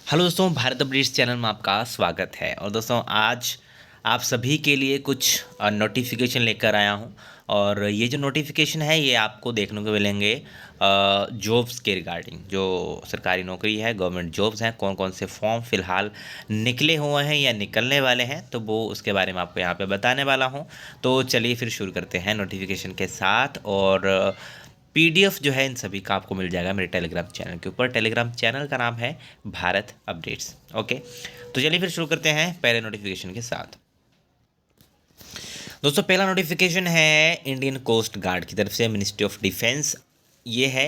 Hello दोस्तों, Bharat updates channel में आपका स्वागत है। और दोस्तों, आज आप सभी के लिए कुछ नोटिफिकेशन लेकर आया हूं। और ये जो नोटिफिकेशन है ये आपको देखने को मिलेंगे जॉब्स के रिगार्डिंग। जो सरकारी नौकरी है, गवर्नमेंट जॉब्स हैं, कौन कौन से फॉर्म फ़िलहाल निकले हुए हैं या निकलने वाले हैं, तो वो उसके बारे में आपको यहाँ पे बताने वाला हूँ। तो चलिए फिर शुरू करते हैं नोटिफिकेशन के साथ। और पीडीएफ जो है इन सभी का आपको मिल जाएगा मेरे टेलीग्राम चैनल के ऊपर। टेलीग्राम चैनल का नाम है भारत अपडेट्स। ओके, तो चलिए फिर शुरू करते हैं पहले नोटिफिकेशन के साथ। दोस्तों, पहला नोटिफिकेशन है इंडियन कोस्ट गार्ड की तरफ से, मिनिस्ट्री ऑफ डिफेंस। ये है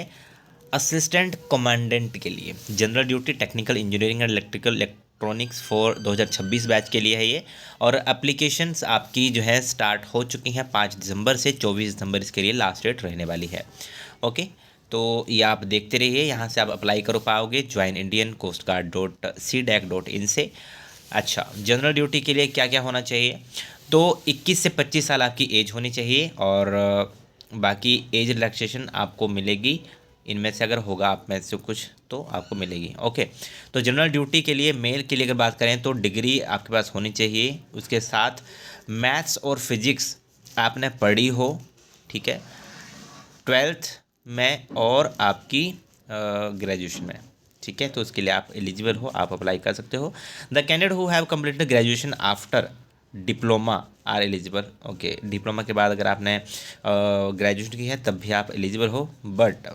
असिस्टेंट कमांडेंट के लिए, general duty, technical engineering and electrical electronics for 2026 batch के लिए है ये। और एप्लीकेशंस आपकी जो है स्टार्ट हो चुकी हैं 5 दिसंबर से 24 दिसंबर इसके लिए लास्ट डेट रहने वाली है। ओके, तो ये आप देखते रहिए, यहाँ से आप अप्लाई कर पाओगे join Indian coast guard .cdac.in से। अच्छा, जनरल ड्यूटी के लिए क्या क्या होना चाहिए? तो 21 से 25 साल आपकी एज होनी चाहिए। और बाकी एज रिलैक्सेशन आपको मिलेगी, इनमें से अगर होगा आप में से कुछ तो आपको मिलेगी। ओके, तो जनरल ड्यूटी के लिए मेल के लिए अगर बात करें तो डिग्री आपके पास होनी चाहिए, उसके साथ मैथ्स और फिजिक्स आपने पढ़ी हो, ठीक है, 12th में और आपकी ग्रेजुएशन में, ठीक है। तो उसके लिए आप एलिजिबल हो, आप अप्लाई कर सकते हो। The candidate who have completed graduation after diploma are eligible. Okay, diploma के बाद अगर आपने ग्रेजुएशन की है तब भी आप एलिजिबल हो, but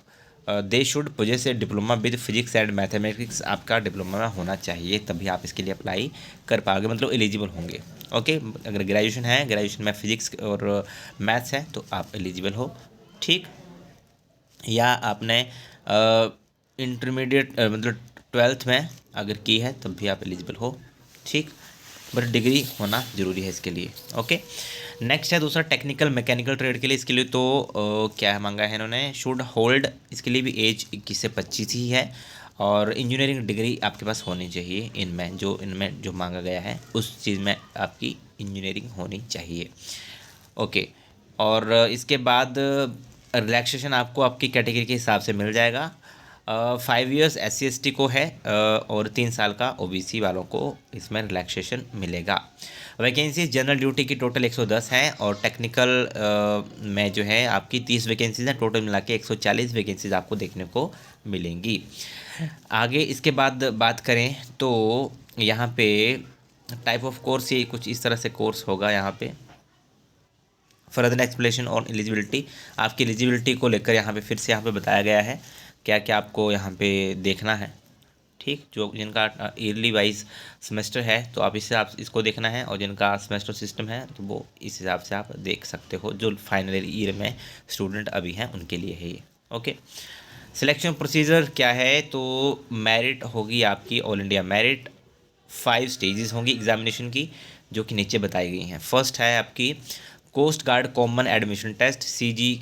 they should poses A diploma with physics and mathematics. आपका डिप्लोमा में होना चाहिए, तभी आप इसके लिए अप्लाई कर पाओगे, मतलब एलिजिबल होंगे। ओके, अगर ग्रेजुएशन है, ग्रेजुएशन में फिजिक्स और मैथ्स है तो आप एलिजिबल हो, ठीक। या आपने इंटरमीडिएट मतलब 12th में अगर की है तब भी आप एलिजिबल हो, ठीक। बट डिग्री होना ज़रूरी है इसके लिए। ओके, नेक्स्ट है दूसरा टेक्निकल मैकेनिकल ट्रेड के लिए। इसके लिए तो क्या मांगा है इन्होंने, शुड होल्ड, इसके लिए भी एज 21 से 25 ही है। और इंजीनियरिंग डिग्री आपके पास होनी चाहिए, इनमें जो मांगा गया है उस चीज़ में आपकी इंजीनियरिंग होनी चाहिए। ओके, और इसके बाद रिलैक्सेशन आपको आपकी कैटेगरी के हिसाब से मिल जाएगा। 5 years SC/ST को है, और 3 साल का OBC वालों को इसमें रिलैक्सेशन मिलेगा। वैकेंसी जनरल ड्यूटी की टोटल 110 हैं, और टेक्निकल में जो है आपकी 30 वैकेंसीज हैं, टोटल मिला के 140 वैकेंसीज आपको देखने को मिलेंगी। आगे इसके बाद बात करें तो यहाँ पे टाइप ऑफ कोर्स ये कुछ इस तरह से कोर्स होगा। यहाँ पे फर्दर एक्सप्लेनेशन ऑन एलिजिबिलिटी, आपकी एलिजिबिलिटी को लेकर यहाँ पे फिर से यहाँ पे बताया गया है क्या क्या आपको यहाँ पे देखना है, ठीक। जो जिनका ईयरली वाइज सेमेस्टर है तो आप इसको देखना है, और जिनका सेमेस्टर सिस्टम है तो वो इस हिसाब से आप देख सकते हो। जो फाइनल ईयर में स्टूडेंट अभी हैं उनके लिए है ये। ओके, सिलेक्शन प्रोसीजर क्या है? तो मेरिट होगी आपकी ऑल इंडिया मेरिट, 5 स्टेजेस होंगी एग्जामिनेशन की, जो कि नीचे बताई गई हैं। फर्स्ट है आपकी coast guard common admission test, CG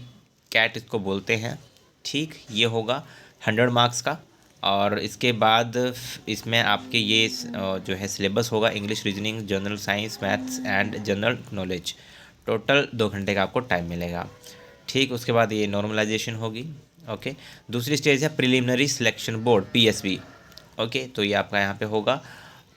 CAT इसको बोलते हैं, ठीक। ये होगा 100 मार्क्स का। और इसके बाद इसमें आपके ये जो है सिलेबस होगा, English, reasoning, general science, maths and general knowledge. Total 2 घंटे का आपको टाइम मिलेगा, ठीक। उसके बाद ये नॉर्मलाइजेशन होगी। ओके, दूसरी स्टेज है preliminary selection board, PSB। Okay, तो ये आपका यहाँ पे होगा,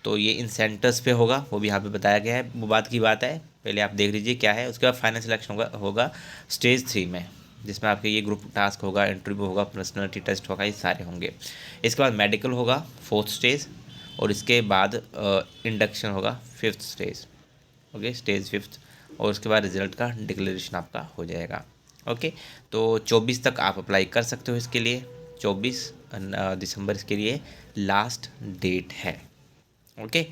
तो ये इन सेंटर्स पे होगा, वो भी यहाँ पे बताया गया है, वो बात की बात है, पहले आप देख लीजिए क्या है। उसके बाद फाइनल सिलेक्शन होगा स्टेज 3 में, जिसमें आपके ये ग्रुप टास्क होगा, इंटरव्यू होगा, पर्सनैलिटी टेस्ट होगा, ये सारे होंगे। इसके बाद मेडिकल होगा 4th स्टेज, और इसके बाद इंडक्शन होगा 5th stage. Okay, stage 5th, और उसके बाद रिजल्ट का डिक्लेरेशन आपका हो जाएगा। ओके, तो 24 तक आप अप्लाई कर सकते हो इसके लिए, 24 दिसंबर इसके लिए लास्ट डेट है। ओके,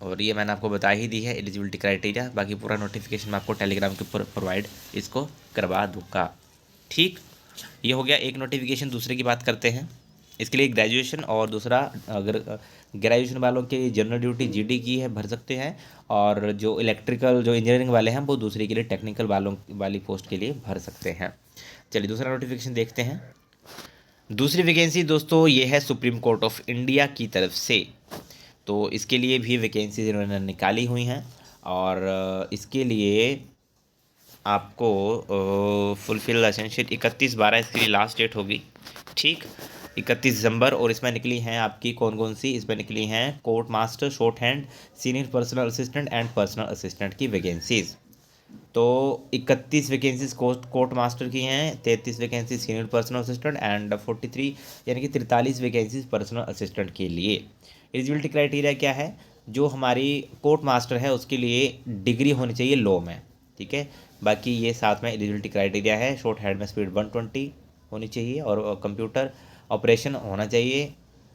और ये मैंने आपको बता ही दी है एलिजिबिलिटी क्राइटेरिया, बाकी पूरा नोटिफिकेशन मैं आपको टेलीग्राम के ऊपर प्रोवाइड इसको करवा दूँगा, ठीक। ये हो गया एक नोटिफिकेशन। दूसरे की बात करते हैं, इसके लिए ग्रेजुएशन, और दूसरा अगर ग्रेजुएशन वालों के जनरल ड्यूटी GD की है भर सकते हैं, और जो इलेक्ट्रिकल जो इंजीनियरिंग वाले हैं वो दूसरे के लिए टेक्निकल वालों वाली पोस्ट के लिए भर सकते हैं। चलिए दूसरा नोटिफिकेशन देखते हैं। दूसरी वैकेंसी दोस्तों ये है सुप्रीम कोर्ट ऑफ इंडिया की तरफ से, तो इसके लिए भी वैकेंसीज इन्होंने निकाली हुई हैं। और इसके लिए आपको फुलफिल एसेंशियल 31/12 इसके लिए लास्ट डेट होगी, ठीक। 31 दिसंबर। और इसमें निकली हैं आपकी कौन कौन सी, इसमें निकली हैं court master, short hand, senior personal assistant and personal assistant की वैकेंसीज। तो 31 वैकेंसीज कोर्ट मास्टर की हैं, 33 vacancies senior personal assistant and 43 यानी कि 43 वैकेंसीज पर्सनल असिस्टेंट के लिए। एलिजिबिलिटी क्राइटेरिया क्या है, जो हमारी कोर्ट मास्टर है उसके लिए डिग्री होनी चाहिए लॉ में, ठीक है। बाकी ये साथ में एलिजिबिलिटी क्राइटेरिया है, शॉर्ट हैंड में स्पीड 120 होनी चाहिए और कंप्यूटर ऑपरेशन होना चाहिए,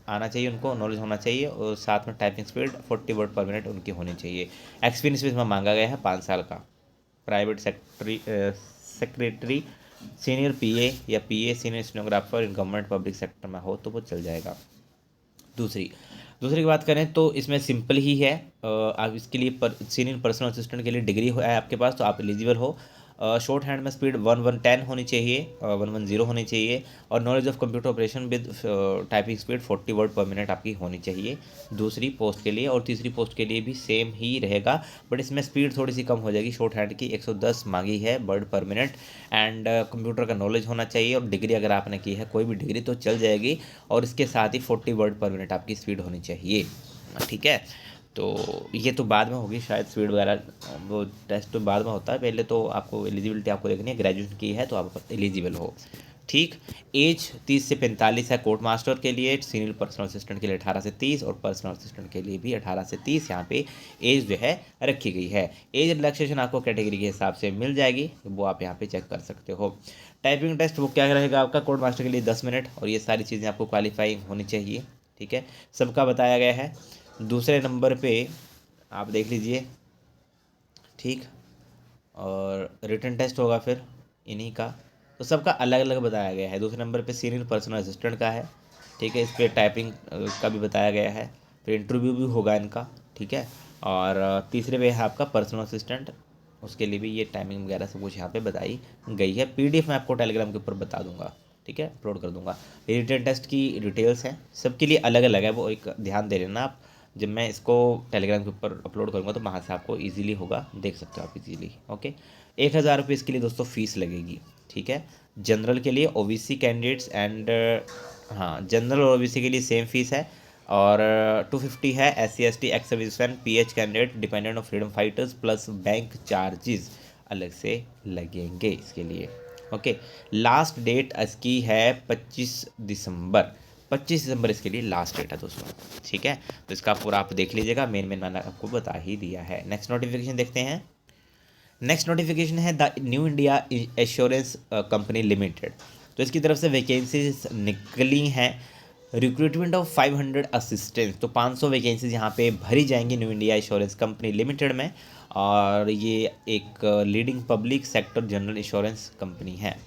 आना चाहिए उनको, नॉलेज होना चाहिए, और साथ में टाइपिंग स्पीड 40 वर्ड पर मिनट उनकी होनी चाहिए। एक्सपीरियंस भी इसमें मांगा गया है 5 साल का। प्राइवेट सेक्रेटरी, सीनियर पीए या PA senior stenographer in government public sector में हो तो वो चल जाएगा। दूसरी की बात करें तो इसमें सिंपल ही है, आप इसके लिए सीनियर पर्सनल असिस्टेंट के लिए डिग्री है आपके पास तो आप एलिजिबल हो। शॉर्ट हैंड में स्पीड 1110 होनी चाहिए, 110 होनी चाहिए, और knowledge of computer operation with typing speed 40 word पर मिनट आपकी होनी चाहिए दूसरी पोस्ट के लिए। और तीसरी पोस्ट के लिए भी सेम ही रहेगा, बट इसमें स्पीड थोड़ी सी कम हो जाएगी, शॉर्ट हैंड की 110 मांगी है वर्ड पर मिनट, एंड कंप्यूटर का नॉलेज होना चाहिए, और डिग्री अगर आपने की है कोई भी डिग्री तो चल जाएगी, और इसके साथ ही 40 वर्ड पर मिनट आपकी स्पीड होनी चाहिए, ठीक है। तो ये तो बाद में होगी शायद स्पीड वगैरह, वो टेस्ट तो बाद में होता है, पहले तो आपको एलिजिबिलिटी आपको देखनी है, ग्रेजुएशन की है तो आप एलिजिबल हो, ठीक। एज 30 से 45 है कोर्ट मास्टर के लिए, सीनियर पर्सनल असिस्टेंट के लिए 18 से 30, और पर्सनल असिस्टेंट के लिए भी 18 से 30 यहाँ पे एज जो है रखी गई है। एज रिलैक्सेशन आपको कैटेगरी के हिसाब से मिल जाएगी, वो आप यहाँ पे चेक कर सकते हो। टाइपिंग टेस्ट वो क्या रहेगा आपका, कोर्ट मास्टर के लिए 10 मिनट, और ये सारी चीज़ें आपको क्वालिफाइंग होनी चाहिए, ठीक है, सबका बताया गया है। दूसरे नंबर पे आप देख लीजिए, ठीक, और रिटन टेस्ट होगा फिर इन्हीं का, तो सबका अलग अलग बताया गया है। दूसरे नंबर पे सीनियर पर्सनल असिस्टेंट का है, ठीक है, इस पर टाइपिंग का भी बताया गया है, फिर इंटरव्यू भी होगा इनका, ठीक है। और तीसरे पे है आपका पर्सनल असिस्टेंट, उसके लिए भी ये टाइमिंग वगैरह सब कुछ यहाँ पे बताई गई है। पीडीएफ मैं आपको टेलीग्राम के ऊपर बता दूंगा, ठीक है, अपलोड कर दूंगा। ये रिटन टेस्ट की डिटेल्स हैं, सबके लिए अलग अलग है, वो एक ध्यान दे लेना आप। जब मैं इसको टेलीग्राम के ऊपर अपलोड करूँगा तो वहाँ से आपको इजीली होगा, देख सकते हो आप इजीली, ओके। 1000 रुपये इसके लिए दोस्तों फीस लगेगी, ठीक है। जनरल के लिए ओबीसी कैंडिडेट्स एंड हाँ, जनरल और ओबीसी के लिए सेम फीस है, और 250 है SC ST ex serviceman PH candidate dependent of freedom fighters, plus bank charges अलग से लगेंगे इसके लिए, ओके। लास्ट डेट इसकी है 25 दिसंबर इसके लिए लास्ट डेट है दोस्तों, ठीक है। तो इसका पूरा आप देख लीजिएगा, मेन मैंने आपको बता ही दिया है। नेक्स्ट नोटिफिकेशन देखते हैं। नेक्स्ट नोटिफिकेशन है the new India assurance company limited, तो इसकी तरफ से वैकेंसीज निकली हैं। रिक्रूटमेंट ऑफ 500 असिस्टेंट्स, तो 500 वैकेंसीज यहाँ पे भरी जाएंगी new India assurance company limited में, और ये एक leading public sector general insurance company है।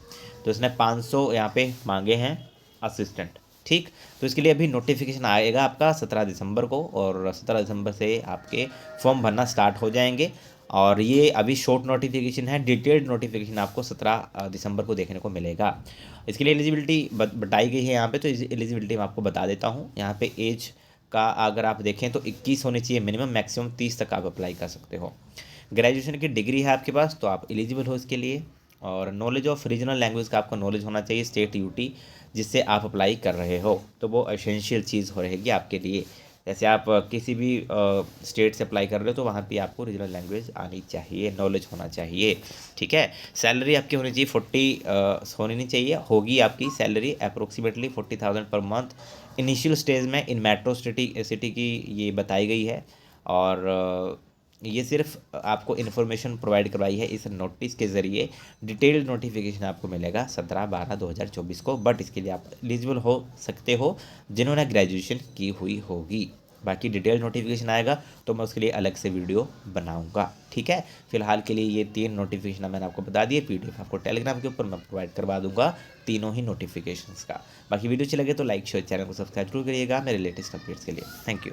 तो इसने 500 यहाँ पे मांगे हैं असिस्टेंट, ठीक। तो इसके लिए अभी नोटिफिकेशन आएगा आपका 17 दिसंबर को, और 17 दिसंबर से आपके फॉर्म भरना स्टार्ट हो जाएंगे, और ये अभी शॉर्ट नोटिफिकेशन है, डिटेल्ड नोटिफिकेशन आपको 17 दिसंबर को देखने को मिलेगा। इसके लिए एलिजिबिलिटी बताई गई है यहाँ पे, तो एलिजिबिलिटी मैं आपको बता देता हूँ। यहाँ पे एज का अगर आप देखें तो 21 होनी चाहिए मिनिमम, मैक्सिमम 30 तक आप अप्लाई कर सकते हो। ग्रेजुएशन की डिग्री है आपके पास तो आप एलिजिबल हो इसके लिए, और नॉलेज ऑफ रीजनल लैंग्वेज का आपको नॉलेज होना चाहिए, स्टेट यूटी जिससे आप अप्लाई कर रहे हो, तो वो एसेंशियल चीज़ हो रहेगी आपके लिए। जैसे आप किसी भी स्टेट से अप्लाई कर रहे हो तो वहाँ पे आपको रीजनल लैंग्वेज आनी चाहिए, नॉलेज होना चाहिए, ठीक है। सैलरी आपकी होनी चाहिए 40 होनी नहीं चाहिए, होगी आपकी salary approximately 40,000 per month initial stage में इन मेट्रो सिटी की ये बताई गई है। और ये सिर्फ आपको इन्फॉर्मेशन प्रोवाइड करवाई है इस नोटिस के ज़रिए। डिटेल्ड नोटिफिकेशन आपको मिलेगा 17/12/2024 को, बट इसके लिए आप एलिजिबल हो सकते हो जिन्होंने ग्रेजुएशन की हुई होगी। बाकी डिटेल्ड नोटिफिकेशन आएगा तो मैं उसके लिए अलग से वीडियो बनाऊंगा, ठीक है। फिलहाल के लिए ये 3 नोटिफिकेशन मैंने आपको बता दिए, PDF आपको टेलीग्राम के ऊपर मैं प्रोवाइड करवा दूंगा तीनों ही नोटिफिकेशंस का। बाकी वीडियो अच्छी लगे तो लाइक शेयर, चैनल को सब्सक्राइब जरूर करिएगा मेरे लेटेस्ट अपडेट्स के लिए। Thank you.